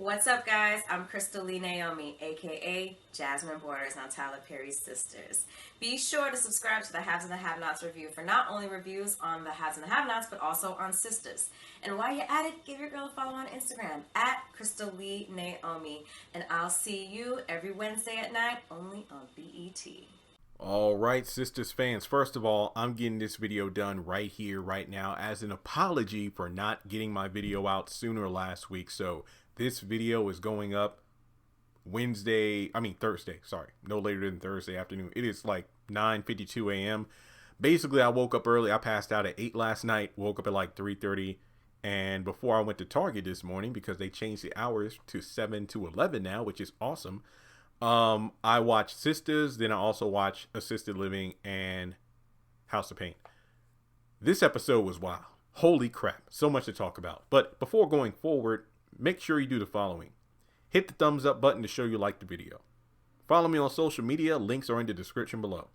What's up, guys? I'm Crystal Lee Naomi, aka Jasmine Borders on Tyler Perry's Sisters. Be sure to subscribe to the Haves and the Have-Nots review for not only reviews on the Haves and the Have-Nots, but also on Sistas. And while you're at it, give your girl a follow on Instagram at Crystal Lee Naomi. And I'll see you every Wednesday at 9, only on BET. All right, Sisters fans, first of all, I'm getting this video done right here, right now, as an apology for not getting my video out sooner last week. So this video is going up Thursday, sorry, no later than Thursday afternoon. It is like 9:52 a.m. Basically, I woke up early. I passed out at 8 last night, woke up at like 3:30. And before I went to Target this morning, because they changed the hours to 7 to 11 now, which is awesome, I watched Sistas, then I also watched Assisted Living and House of Pain. This episode was wild. Holy crap, so much to talk about. But before going forward, make sure you do the following. Hit the thumbs up button to show you like the video. Follow me on social media. Links are in the description below.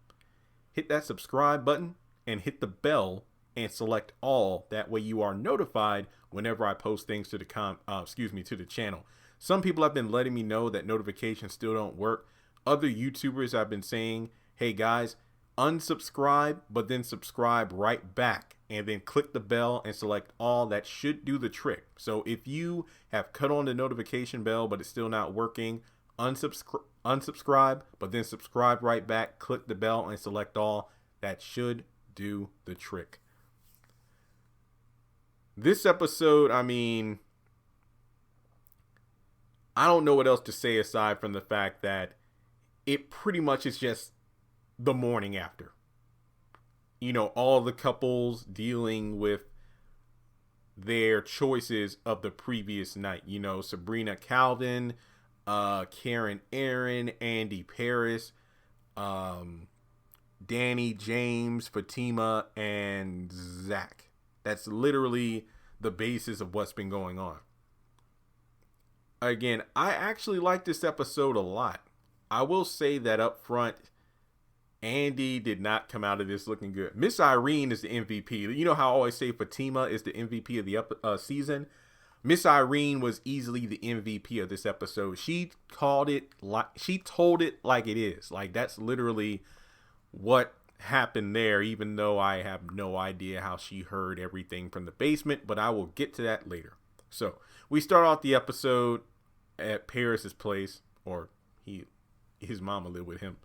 Hit that subscribe button and hit the bell and select all. That way you are notified whenever I post things to the to the channel. Some people have been letting me know that notifications still don't work. Other YouTubers have been saying, hey guys, unsubscribe, but then subscribe right back, and then click the bell and select all. That should do the trick. So if you have cut on the notification bell but it's still not working, unsubscribe, but then subscribe right back, click the bell and select all. That should do the trick. This episode, I don't know what else to say aside from the fact that it pretty much is just the morning after. You know, all the couples dealing with their choices of the previous night. You know, Sabrina, Carden, Karen, Irene, Andi, Paris, Danny, James, Fatima, and Zach. That's literally the basis of what's been going on. Again, I actually like this episode a lot. I will say that up front, Andi did not come out of this looking good. Miss Irene is the MVP. You know how I always say Fatima is the MVP of the season? Miss Irene was easily the MVP of this episode. She told it like it is. Like, that's literally what happened there, even though I have no idea how she heard everything from the basement, but I will get to that later. So we start off the episode at Paris's place, or his mama lived with him.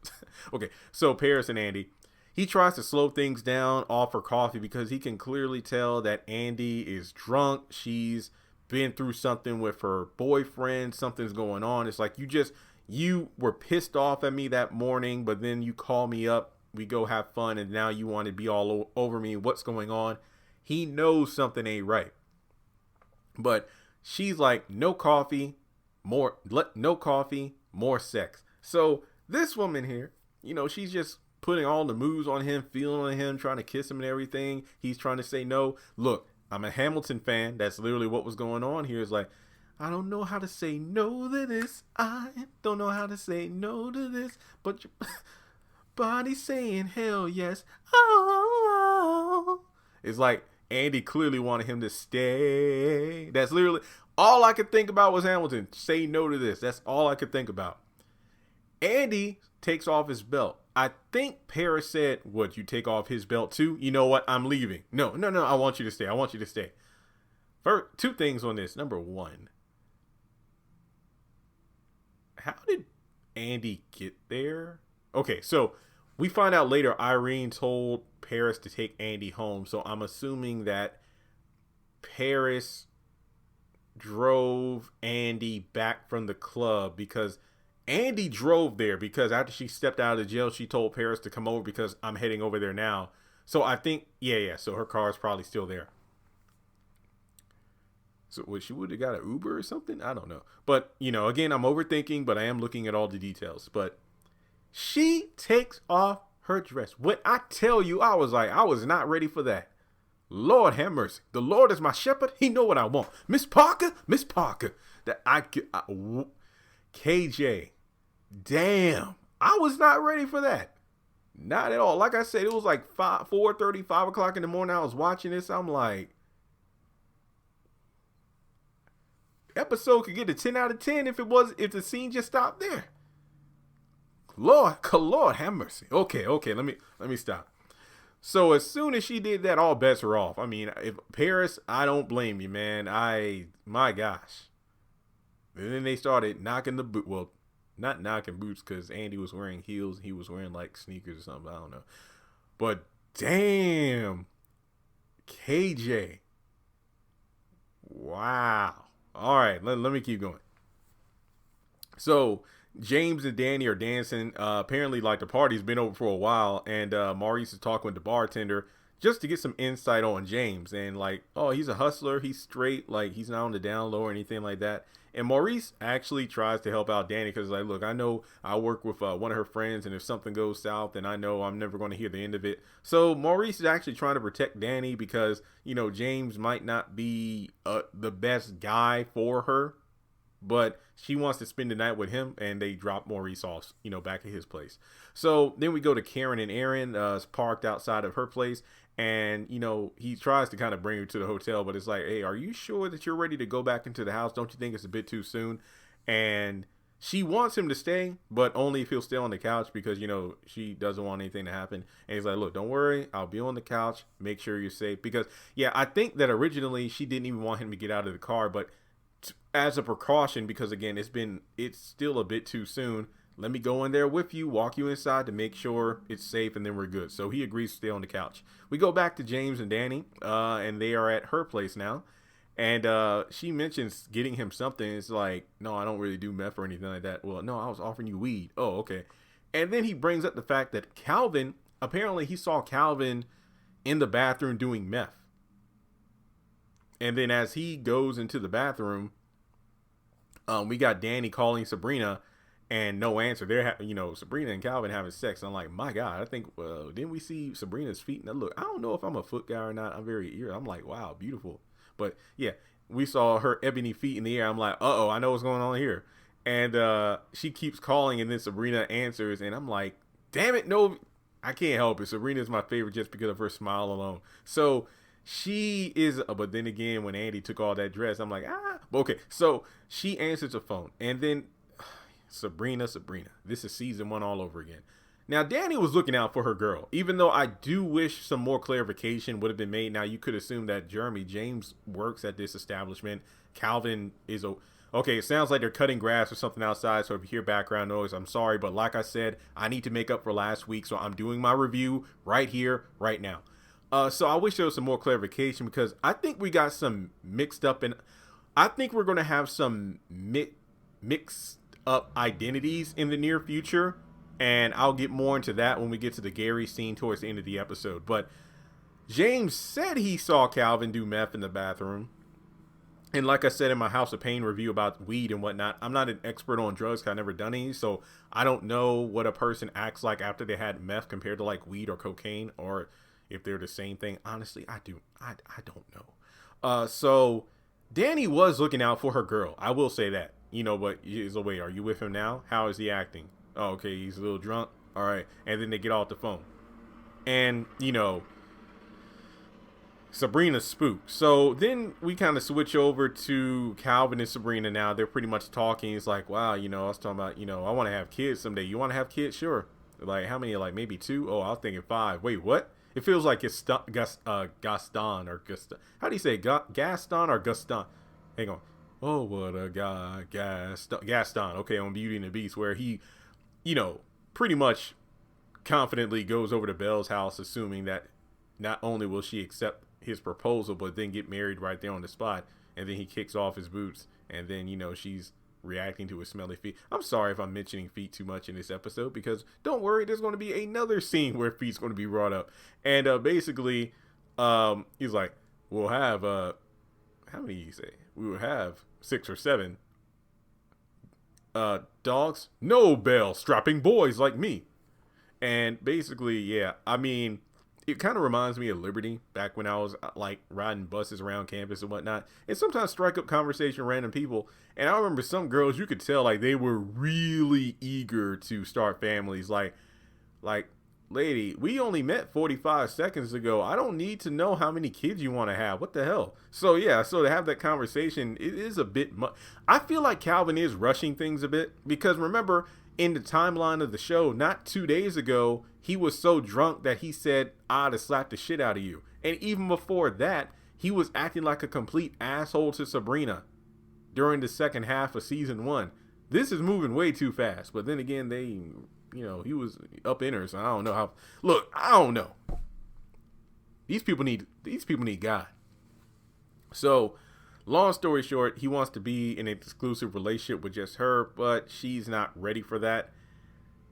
Okay, so Paris and Andi, he tries to slow things down, offer coffee, because he can clearly tell that Andi is drunk. She's been through something with her boyfriend. Something's going on. It's like, you were pissed off at me that morning, but then you call me up, we go have fun, and now you want to be all over me. What's going on? He knows something ain't right. But she's like, no coffee, more sex. So this woman here, you know, she's just putting all the moves on him, feeling on him, trying to kiss him and everything. He's trying to say no. Look, I'm a Hamilton fan. That's literally what was going on here. Is like, I don't know how to say no to this. I don't know how to say no to this. But your body's saying hell yes. Oh. It's like Andi clearly wanted him to stay. That's literally all I could think about was Hamilton. Say no to this. That's all I could think about. Andi takes off his belt. I think Paris said, would you take off his belt too? You know what? I'm leaving. No. I want you to stay. I want you to stay. First, two things on this. Number one, how did Andi get there? Okay, so we find out later Irene told Paris to take Andi home. So I'm assuming that Paris drove Andi back from the club, because Andi drove there because after she stepped out of the jail, she told Paris to come over because I'm heading over there now. So I think, yeah. So her car is probably still there. So she would have got an Uber or something? I don't know. But, you know, again, I'm overthinking, but I am looking at all the details. But she takes off her dress. When I tell you, I was not ready for that. Lord have mercy. The Lord is my shepherd. He know what I want. Miss Parker. That KJ. Damn. I was not ready for that. Not at all. Like I said, it was like 4:30, 5 o'clock in the morning. I was watching this. I'm like, episode could get a 10 out of 10 if the scene just stopped there. Lord have mercy. Okay, let me stop. So as soon as she did that, all bets are off. I mean, if Paris, I don't blame you, man. My gosh. And then they started knocking the boot. Well, not knocking boots because Andi was wearing heels. He was wearing like sneakers or something. I don't know. But damn, KJ. Wow. All right, let me keep going. So James and Danny are dancing. Apparently, like the party's been over for a while, and Maurice is talking with the bartender just to get some insight on James. And like, oh, he's a hustler. He's straight. Like, he's not on the down low or anything like that. And Maurice actually tries to help out Danny because, like, look, I know I work with one of her friends, and if something goes south, then I know I'm never going to hear the end of it. So Maurice is actually trying to protect Danny because, you know, James might not be the best guy for her, but she wants to spend the night with him, and they drop Maurice off, you know, back at his place. So then we go to Karen and Aaron, parked outside of her place. And, you know, he tries to kind of bring her to the hotel, but it's like, hey, are you sure that you're ready to go back into the house? Don't you think it's a bit too soon? And she wants him to stay, but only if he'll stay on the couch because, you know, she doesn't want anything to happen. And he's like, look, don't worry. I'll be on the couch. Make sure you're safe. Because, yeah, I think that originally she didn't even want him to get out of the car. But as a precaution, because, again, it's still a bit too soon. Let me go in there with you, walk you inside to make sure it's safe, and then we're good. So he agrees to stay on the couch. We go back to James and Danny, and they are at her place now. And she mentions getting him something. It's like, no, I don't really do meth or anything like that. Well, no, I was offering you weed. Oh, okay. And then he brings up the fact that Calvin, apparently he saw Calvin in the bathroom doing meth. And then as he goes into the bathroom, we got Danny calling Sabrina. And no answer. They're, Sabrina and Calvin having sex. I'm like, my God, I think, didn't we see Sabrina's feet? Now, look, I don't know if I'm a foot guy or not. I'm very ear. I'm like, wow, beautiful. But yeah, we saw her ebony feet in the air. I'm like, uh-oh, I know what's going on here. And she keeps calling, and then Sabrina answers. And I'm like, damn it, no, I can't help it. Sabrina's my favorite just because of her smile alone. So she is, but then again, when Andi took all that dress, I'm like, okay. So she answers the phone, and then Sabrina. This is season 1 all over again. Now, Danny was looking out for her girl, even though I do wish some more clarification would have been made. Now, you could assume that James works at this establishment. Calvin is okay, it sounds like they're cutting grass or something outside, so if you hear background noise, I'm sorry. But like I said, I need to make up for last week, so I'm doing my review right here, right now. So I wish there was some more clarification because I think we got some mixed up, and I think we're going to have some mixed up identities in the near future, and I'll get more into that when we get to the Gary scene towards the end of the episode. But James said he saw Calvin do meth in the bathroom, and like I said in my House of Pain review about weed and whatnot, I'm not an expert on drugs because I've never done any, so I don't know what a person acts like after they had meth compared to like weed or cocaine, or if they're the same thing. Honestly, I don't know. So Danny was looking out for her girl, I will say that. But he's like, wait, are you with him now? How is he acting? Oh, okay, he's a little drunk. All right. And then they get off the phone. And, Sabrina's spooked. So then we kind of switch over to Calvin and Sabrina now. They're pretty much talking. It's like, wow, I was talking about, I want to have kids someday. You want to have kids? Sure. Like, how many? Like, maybe 2? Oh, I was thinking 5. Wait, what? It feels like it's Gaston or Gaston. How do you say Gaston or Gaston? Hang on. Oh, what a guy, Gaston. Okay, on Beauty and the Beast, where he, pretty much confidently goes over to Belle's house, assuming that not only will she accept his proposal, but then get married right there on the spot. And then he kicks off his boots, and then, she's reacting to his smelly feet. I'm sorry if I'm mentioning feet too much in this episode, because don't worry, there's going to be another scene where feet's going to be brought up. And basically, he's like, we'll have, how many do you say? We will have 6 or 7 dogs. No, Belle, strapping boys like me. And basically, yeah, I mean, it kind of reminds me of Liberty back when I was like riding buses around campus and whatnot, and sometimes strike up conversation with random people. And I remember some girls, you could tell like they were really eager to start families. Like, lady, we only met 45 seconds ago. I don't need to know how many kids you want to have. What the hell? So yeah, so to have that conversation, it is a bit much. I feel like Calvin is rushing things a bit because remember in the timeline of the show, not 2 days ago, he was so drunk that he said, I'd have slapped the shit out of you. And even before that, he was acting like a complete asshole to Sabrina during the second half of season 1. This is moving way too fast. But then again, he was up in her, so I don't know how. Look, I don't know. These people need God. So, long story short, he wants to be in an exclusive relationship with just her, but she's not ready for that.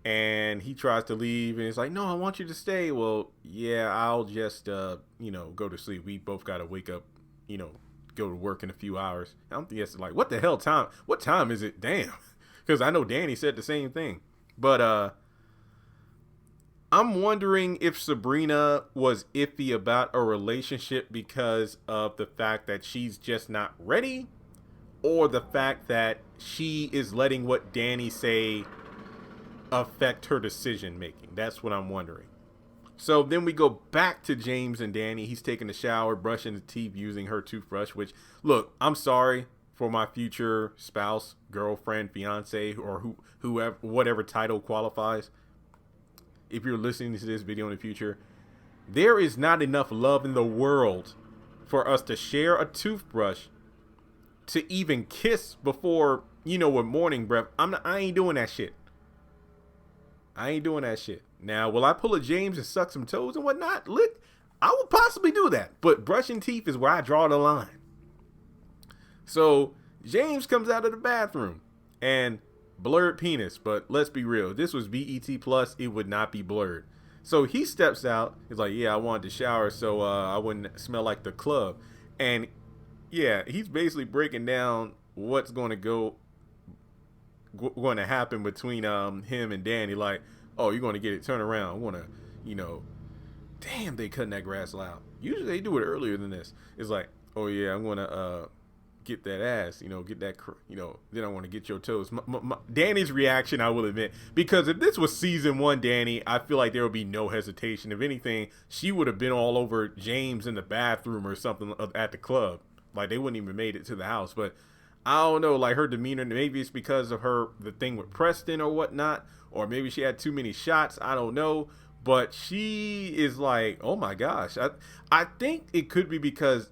And he tries to leave, and it's like, no, I want you to stay. Well, yeah, I'll just, go to sleep. We both got to wake up, go to work in a few hours. I'm thinking, like, what the hell time? What time is it? Damn. Because I know Danny said the same thing. But I'm wondering if Sabrina was iffy about a relationship because of the fact that she's just not ready, or the fact that she is letting what Danny say affect her decision making. That's what I'm wondering. So then we go back to James and Danny. He's taking a shower, brushing his teeth using her toothbrush, which, look, I'm sorry for my future spouse, girlfriend, fiance, or whoever, whatever title qualifies. If you're listening to this video in the future, there is not enough love in the world for us to share a toothbrush, to even kiss before, with morning breath. I ain't doing that shit. I ain't doing that shit. Now, will I pull a James and suck some toes and whatnot? Look, I will possibly do that, but brushing teeth is where I draw the line. So James comes out of the bathroom and blurred penis, but let's be real. This was BET Plus. It would not be blurred. So he steps out. He's like, yeah, I wanted to shower so I wouldn't smell like the club. And yeah, he's basically breaking down what's going to happen between him and Danny. Like, oh, you're going to get it turned around. I want to, damn, they cutting that grass loud. Usually they do it earlier than this. It's like, oh yeah, I'm going to get that ass, get that, then I want to get your toes. Danny's reaction, I will admit, because if this was season 1 Danny, I feel like there would be no hesitation. If anything, she would have been all over James in the bathroom or something at the club. Like, they wouldn't even made it to the house. But I don't know, like her demeanor, maybe it's because of the thing with Preston or whatnot, or maybe she had too many shots. I don't know. But she is like, oh my gosh. I think it could be because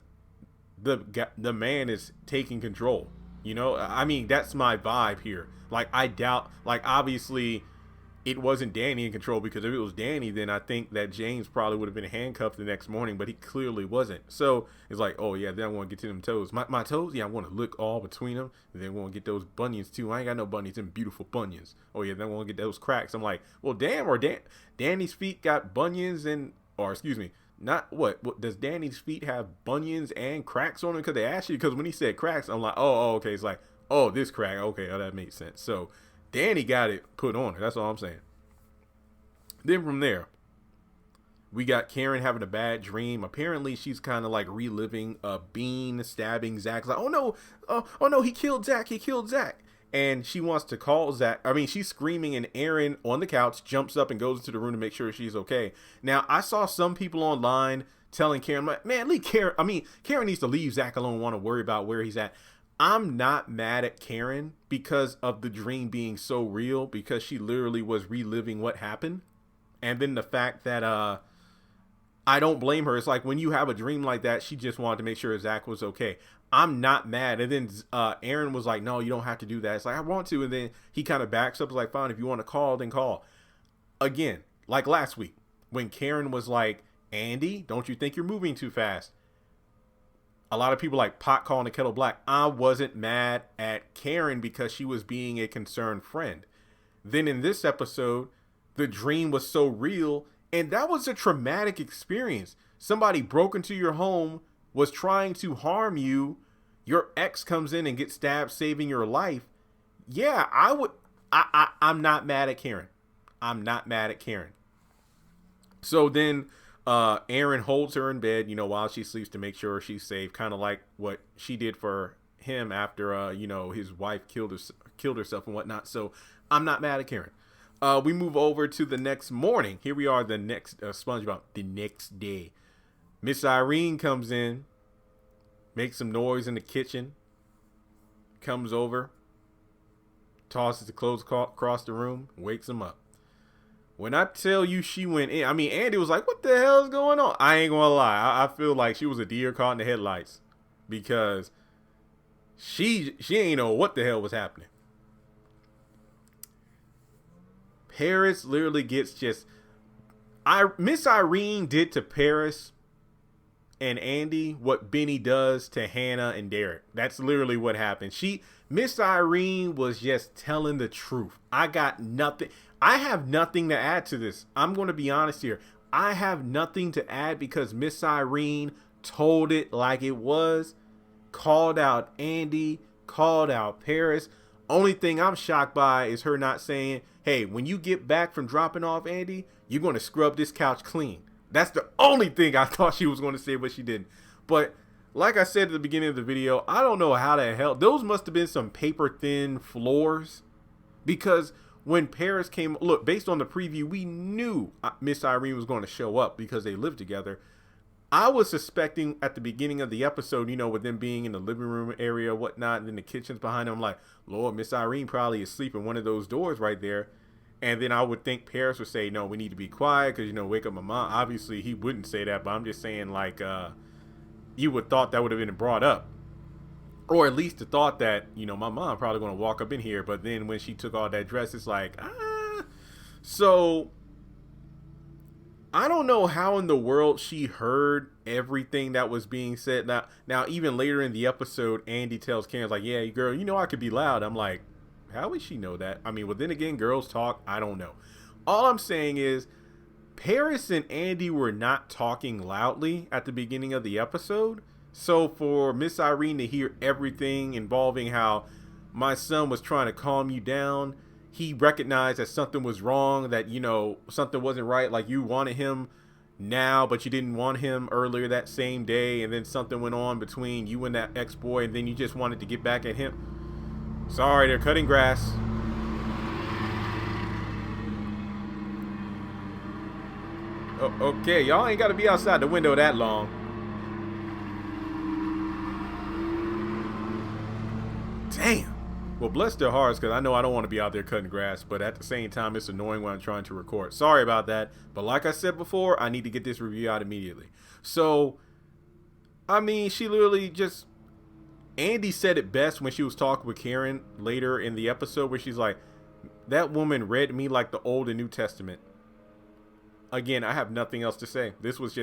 the man is taking control. I mean, that's my vibe here. Like, I doubt, like, obviously it wasn't Danny in control, because if it was Danny, then I think that James probably would have been handcuffed the next morning, but he clearly wasn't. So it's like, oh yeah, then I want to get to them toes. My toes, yeah, I want to look all between them, and then I want to get those bunions too. I ain't got no bunions, them beautiful bunions. Oh yeah, then I want to get those cracks. I'm like, well, damn, or Danny's feet got bunions not what does Danny's feet have bunions and cracks on them? Because they asked you, because when he said cracks, I'm like, oh, okay. It's like, oh, this crack. Okay, oh, that makes sense. So Danny got it put on her. That's all I'm saying. Then from there, we got Karen having a bad dream. Apparently, she's kind of like reliving Bean stabbing Zach. It's like, oh no, he killed Zach. And she wants to call Zach. I mean, she's screaming, and Aaron on the couch jumps up and goes into the room to make sure she's okay. Now, I saw some people online telling Karen, like, man, leave Karen. I mean, Karen needs to leave Zach alone, want to worry about where he's at. I'm not mad at Karen because of the dream being so real, because she literally was reliving what happened. And then the fact that I don't blame her. It's like, when you have a dream like that, she just wanted to make sure Zach was okay. I'm not mad. And then Aaron was like, no, you don't have to do that. It's like, I want to. And then he kind of backs up. It's like, fine, if you want to call, then call. Again, like last week, when Karen was like, Andi, don't you think you're moving too fast? A lot of people like pot calling the kettle black. I wasn't mad at Karen because she was being a concerned friend. Then in this episode, the dream was so real, and that was a traumatic experience. Somebody broke into your home, was trying to harm you. Your ex comes in and gets stabbed, saving your life. Yeah, I'm not mad at Karen. I'm not mad at Karen. So then Aaron holds her in bed, while she sleeps to make sure she's safe, kind of like what she did for him after, his wife killed herself and whatnot. So I'm not mad at Karen. We move over to the next morning. Here we are, the next SpongeBob, the next day. Miss Irene comes in, makes some noise in the kitchen, comes over, tosses the clothes across the room, wakes him up. When I tell you she went in, Andi was like, what the hell is going on? I ain't gonna lie. I feel like she was a deer caught in the headlights because she ain't know what the hell was happening. Paris literally gets Miss Irene did to Paris and Andi what Benny does to Hannah and Derek. That's literally what happened. Miss Irene was just telling the truth. I have nothing to add to this. I'm going to be honest here. I have nothing to add because Miss Irene told it like it was, called out Andi, called out Paris. Only thing I'm shocked by is her not saying, hey, when you get back from dropping off Andi, you're going to scrub this couch clean. That's the only thing I thought she was going to say, but she didn't. But like I said at the beginning of the video, I don't know how the hell. Those must have been some paper thin floors. Because when Paris came, look, based on the preview, we knew Miss Irene was going to show up because they lived together. I was suspecting at the beginning of the episode, with them being in the living room area, whatnot, and then the kitchen's behind them. I'm like, Lord, Miss Irene probably is asleep in one of those doors right there. And then I would think Paris would say, no, we need to be quiet because, wake up my mom. Obviously, he wouldn't say that, but I'm just saying, like, you would thought that would have been brought up. Or at least the thought that, my mom probably going to walk up in here. But then when she took all that dress, it's like, So, I don't know how in the world she heard everything that was being said. Now, even later in the episode, Andi tells Karen, like, yeah, girl, I could be loud. I'm like, how would she know that? Well, then again, girls talk. I don't know. All I'm saying is Paris and Andi were not talking loudly at the beginning of the episode. So for Miss Irene to hear everything involving how my son was trying to calm you down, he recognized that something was wrong, that, something wasn't right. Like you wanted him now, but you didn't want him earlier that same day. And then something went on between you and that ex-boy. And then you just wanted to get back at him. Sorry, they're cutting grass. Oh, okay, y'all ain't got to be outside the window that long. Damn. Well, bless their hearts, because I know I don't want to be out there cutting grass, but at the same time, it's annoying when I'm trying to record. Sorry about that. But like I said before, I need to get this review out immediately. So, she literally just... Andi said it best when she was talking with Karen later in the episode, where she's like, that woman read me like the Old and New Testament. Again, I have nothing else to say. This was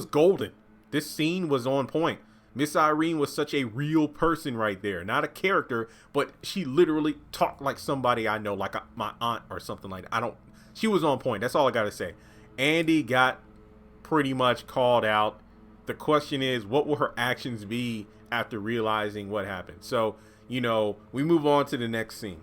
golden. This scene was on point. Miss Irene was such a real person right there. Not a character, but she literally talked like somebody I know, like my aunt or something like that. She was on point. That's all I got to say. Andi got pretty much called out. The question is, what will her actions be after realizing what happened? So, we move on to the next scene.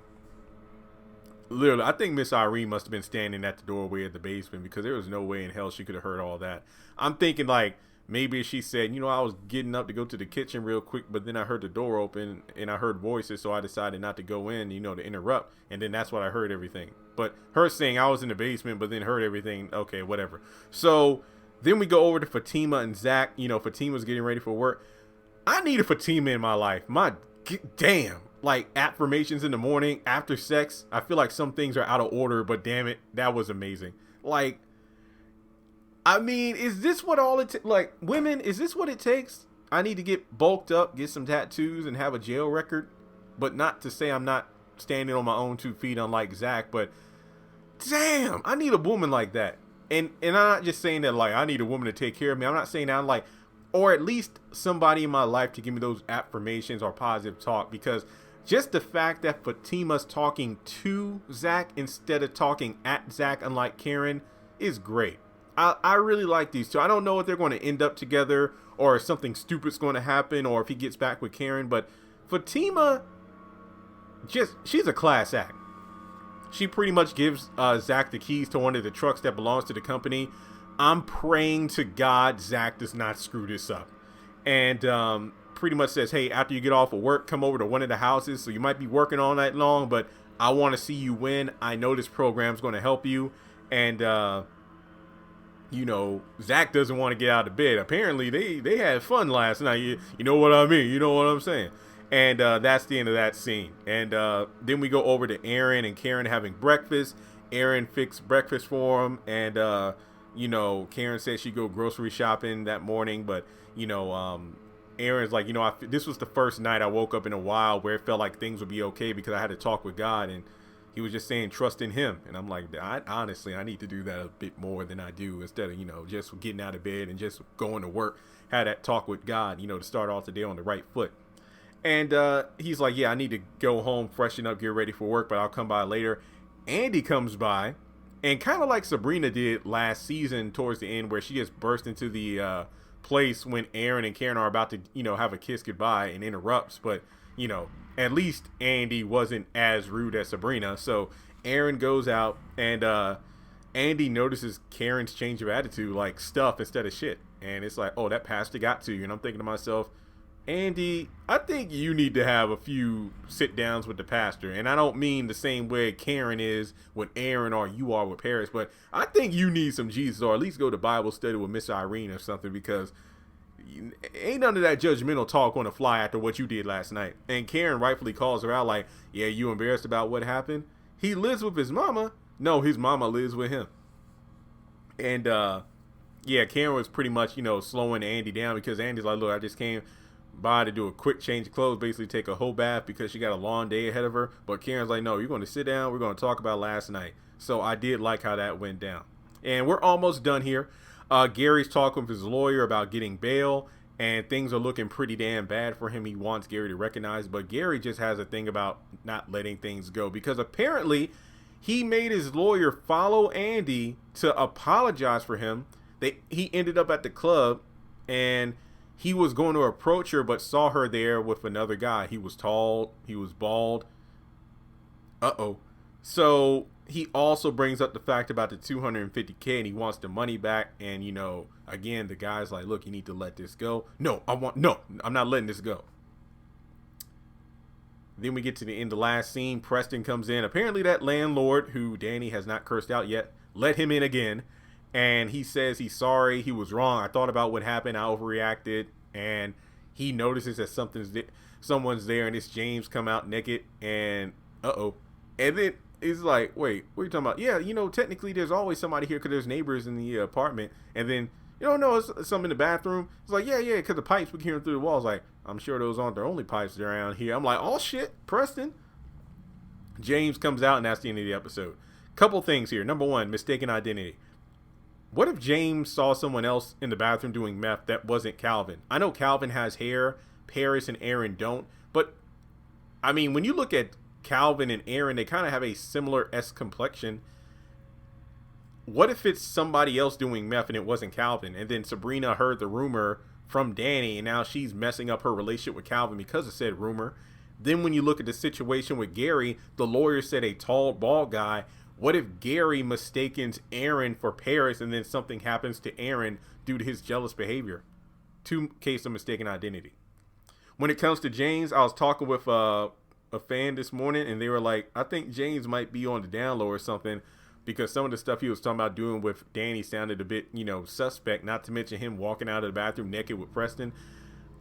Literally, I think Miss Irene must have been standing at the doorway of the basement because there was no way in hell she could have heard all that. I'm thinking like maybe she said, I was getting up to go to the kitchen real quick, but then I heard the door open and I heard voices, so I decided not to go in, to interrupt. And then that's what I heard everything. But her saying I was in the basement, but then heard everything. Okay, whatever. So then we go over to Fatima and Zach. Fatima's getting ready for work. I need a Fatima in my life. My damn. Like affirmations in the morning after sex. I feel like some things are out of order, but damn it, that was amazing. Like, is this what all it like women, is this what it takes? I need to get bulked up, get some tattoos, and have a jail record. But not to say I'm not standing on my own 2 feet unlike Zach, but damn, I need a woman like that. And I'm not just saying that like I need a woman to take care of me. I'm not saying that I'm like, or at least somebody in my life to give me those affirmations or positive talk, because just the fact that Fatima's talking to Zach instead of talking at Zach, unlike Karen, is great. I really like these two. I don't know if they're going to end up together or if something stupid's going to happen or if he gets back with Karen, but Fatima, she's a class act. She pretty much gives Zach the keys to one of the trucks that belongs to the company. I'm praying to God Zach does not screw this up. And pretty much says, hey, after you get off of work, come over to one of the houses. So you might be working all night long, but I want to see you win. I know this program's going to help you. And, Zach doesn't want to get out of bed. Apparently, they had fun last night. You know what I mean? You know what I'm saying? And that's the end of that scene. And then we go over to Aaron and Karen having breakfast. Aaron fixed breakfast for him. And, Karen said she'd go grocery shopping that morning. But, Aaron's like, this was the first night I woke up in a while where it felt like things would be okay because I had to talk with God. And he was just saying, trust in him. And I'm like, honestly, I need to do that a bit more than I do instead of, just getting out of bed and just going to work. Had that talk with God, to start off the day on the right foot. And he's like, yeah, I need to go home, freshen up, get ready for work, but I'll come by later. Andi comes by, and kind of like Sabrina did last season towards the end, where she just burst into the place when Aaron and Karen are about to, have a kiss goodbye and interrupts. But, at least Andi wasn't as rude as Sabrina. So Aaron goes out, and Andi notices Karen's change of attitude, like stuff instead of shit. And it's like, oh, that pastor got to you. And I'm thinking to myself, Andi, I think you need to have a few sit downs with the pastor. And I don't mean the same way Karen is with Aaron or you are with Paris, but I think you need some Jesus, or at least go to Bible study with Miss Irene or something, because ain't none of that judgmental talk on the fly after what you did last night. And Karen rightfully calls her out like, yeah, you embarrassed about what happened? He lives with his mama. No, his mama lives with him. And Karen was pretty much, slowing Andi down, because Andi's like, look, I just came by to do a quick change of clothes, basically take a whole bath because she got a long day ahead of her. But Karen's like, no, you're going to sit down. We're going to talk about last night. So I did like how that went down. And we're almost done here. Gary's talking with his lawyer about getting bail, and things are looking pretty damn bad for him. He wants Gary to recognize, but Gary just has a thing about not letting things go, because apparently he made his lawyer follow Andi to apologize for him. He ended up at the club, and he was going to approach her, but saw her there with another guy. He was tall. He was bald. So he also brings up the fact about the $250K, and he wants the money back. And, again, the guy's like, look, you need to let this go. No, I'm not letting this go. Then we get to the end of the last scene. Preston comes in. Apparently that landlord, who Danny has not cursed out yet, let him in again. And he says he's sorry. He was wrong. I thought about what happened. I overreacted. And he notices that someone's there, and it's James come out naked. And and then it's like, wait, what are you talking about? Yeah, technically there's always somebody here because there's neighbors in the apartment. And then, no, it's some in the bathroom. It's like, yeah, because the pipes we can hear through the walls. Like, I'm sure those aren't the only pipes around here. I'm like, oh shit, Preston. James comes out, and that's the end of the episode. Couple things here. Number one, mistaken identity. What if James saw someone else in the bathroom doing meth that wasn't Calvin? I know Calvin has hair, Paris and Aaron don't, but I mean, when you look at Calvin and Aaron, they kind of have a similar-esque complexion. What if it's somebody else doing meth and it wasn't Calvin? And then Sabrina heard the rumor from Danny, and now she's messing up her relationship with Calvin because of said rumor. Then when you look at the situation with Gary, the lawyer said a tall, bald guy. What if Gary mistakes Aaron for Paris, and then something happens to Aaron due to his jealous behavior? Two cases of mistaken identity. When it comes to James, I was talking with a fan this morning, and they were like, I think James might be on the down low or something, because some of the stuff he was talking about doing with Danny sounded a bit, suspect, not to mention him walking out of the bathroom naked with Preston.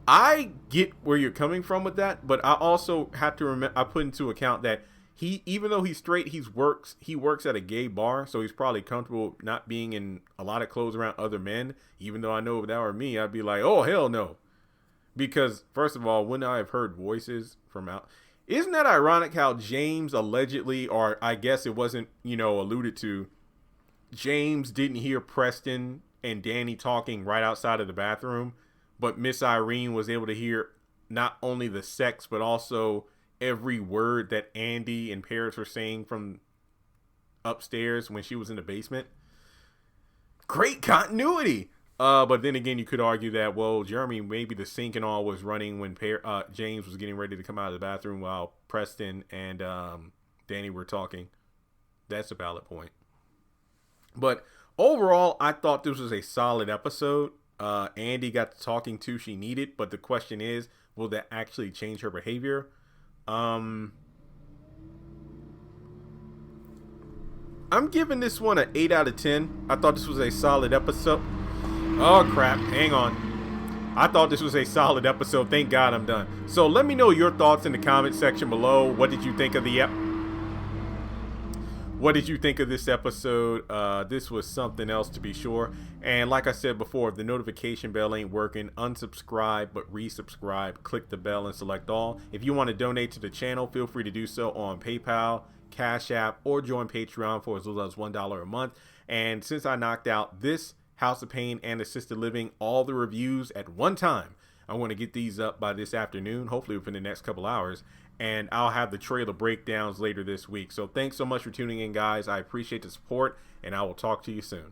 I get where you're coming from with that, but I also have to remember, I put into account that even though he's straight, he works at a gay bar, so he's probably comfortable not being in a lot of clothes around other men. Even though I know if that were me, I'd be like, oh, hell no. Because, first of all, wouldn't I have heard voices from out? Isn't that ironic how James allegedly, or I guess it wasn't, alluded to, James didn't hear Preston and Danny talking right outside of the bathroom, but Miss Irene was able to hear not only the sex, but also every word that Andi and Paris were saying from upstairs when she was in the basement. Great continuity. But then again, you could argue that, well, Jeremy, maybe the sink and all was running when James was getting ready to come out of the bathroom while Preston and Danny were talking. That's a valid point. But Overall, I thought this was a solid episode. Andi got the talking to she needed, but the question is, will that actually change her behavior? I'm giving this one an 8 out of 10. I thought this was a solid episode. Oh crap, hang on. I thought this was a solid episode. Thank God I'm done. So let me know your thoughts in the comment section below. What did you think of What did you think of this episode? This was something else to be sure. And like I said before, if the notification bell ain't working, unsubscribe but resubscribe. Click the bell and select all. If you want to donate to the channel, feel free to do so on PayPal, Cash App, or join Patreon for as little as $1 a month. And since I knocked out this House of Pain and Assisted Living, all the reviews at one time, I want to get these up by this afternoon, hopefully within the next couple hours, and I'll have the trailer breakdowns later this week. So thanks so much for tuning in, guys. I appreciate the support, and I will talk to you soon.